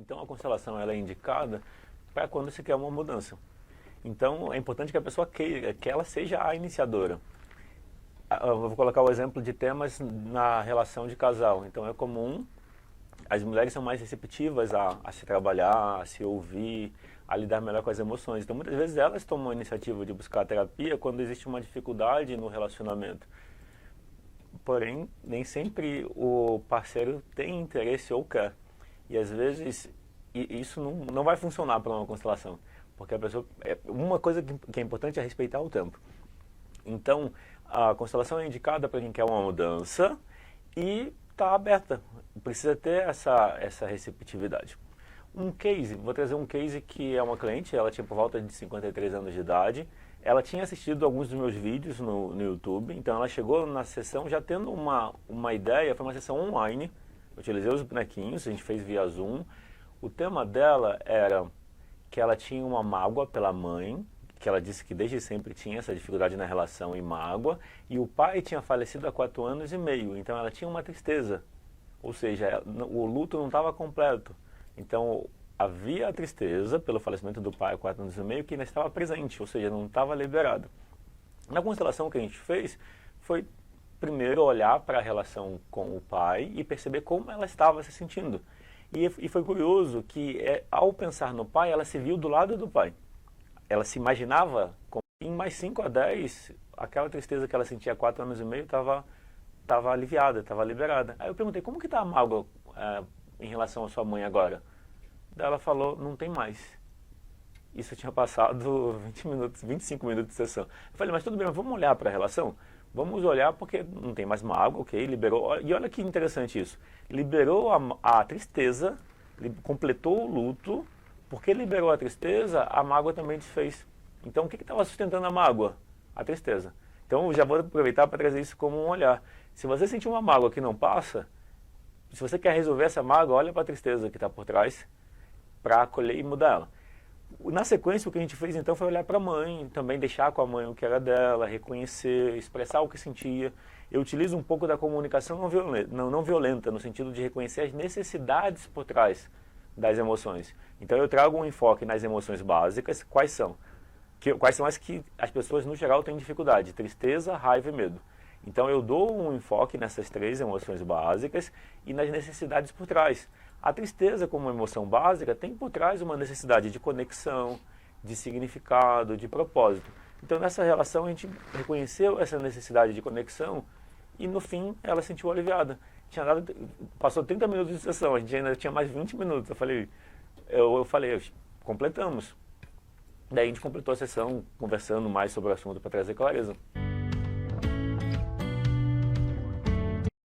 Então a constelação ela é indicada para quando se quer uma mudança. Então é importante que a pessoa queira, que ela seja a iniciadora. Eu vou colocar o exemplo de temas na relação de casal. Então é comum, as mulheres são mais receptivas a se trabalhar, a se ouvir, a lidar melhor com as emoções. Então muitas vezes elas tomam a iniciativa de buscar terapia quando existe uma dificuldade no relacionamento. Porém, nem sempre o parceiro tem interesse ou quer. E às vezes isso não vai funcionar para uma constelação. Porque a pessoa, uma coisa que é importante é respeitar o tempo. Então, a constelação é indicada para quem quer uma mudança e está aberta. Precisa ter essa receptividade. Um case, vou trazer um case que é uma cliente, ela tinha por volta de 53 anos de idade. Ela tinha assistido alguns dos meus vídeos no YouTube, então ela chegou na sessão já tendo uma ideia, foi uma sessão online. Eu utilizei os bonequinhos, a gente fez via Zoom. O tema dela era que ela tinha uma mágoa pela mãe, que ela disse que desde sempre tinha essa dificuldade na relação e mágoa, e o pai tinha falecido há 4 anos e meio, então ela tinha uma tristeza, ou seja, o luto não estava completo. Então havia a tristeza pelo falecimento do pai há 4 anos e meio que ainda estava presente, ou seja, não estava liberado. Na constelação que a gente fez foi primeiro olhar para a relação com o pai e perceber como ela estava se sentindo. E foi curioso que ao pensar no pai, ela se viu do lado do pai. Ela se imaginava, em mais 5 a 10, aquela tristeza que ela sentia há 4 anos e meio estava aliviada, estava liberada. Aí eu perguntei, como que está a mágoa em relação à sua mãe agora? Daí ela falou, não tem mais. Isso tinha passado 20 minutos, 25 minutos de sessão. Eu falei, mas tudo bem, vamos olhar para a relação? Vamos olhar porque não tem mais mágoa, ok, liberou. E olha que interessante isso. Liberou a tristeza, completou o luto, porque liberou a tristeza, a mágoa também desfez. Então o que estava sustentando a mágoa? A tristeza. Então eu já vou aproveitar para trazer isso como um olhar. Se você sentir uma mágoa que não passa, se você quer resolver essa mágoa, olha para a tristeza que está por trás, para acolher e mudar ela. Na sequência, o que a gente fez então foi olhar para a mãe, também deixar com a mãe o que era dela, reconhecer, expressar o que sentia. Eu utilizo um pouco da comunicação não violenta, no sentido de reconhecer as necessidades por trás das emoções. Então eu trago um enfoque nas emoções básicas, quais são as que as pessoas no geral têm dificuldade, tristeza, raiva e medo. Então eu dou um enfoque nessas 3 emoções básicas e nas necessidades por trás. A tristeza, como emoção básica, tem por trás uma necessidade de conexão, de significado, de propósito. Então nessa relação a gente reconheceu essa necessidade de conexão e no fim ela se sentiu aliviada. Passou 30 minutos de sessão, a gente ainda tinha mais 20 minutos. Eu falei, completamos. Daí a gente completou a sessão conversando mais sobre o assunto para trazer clareza.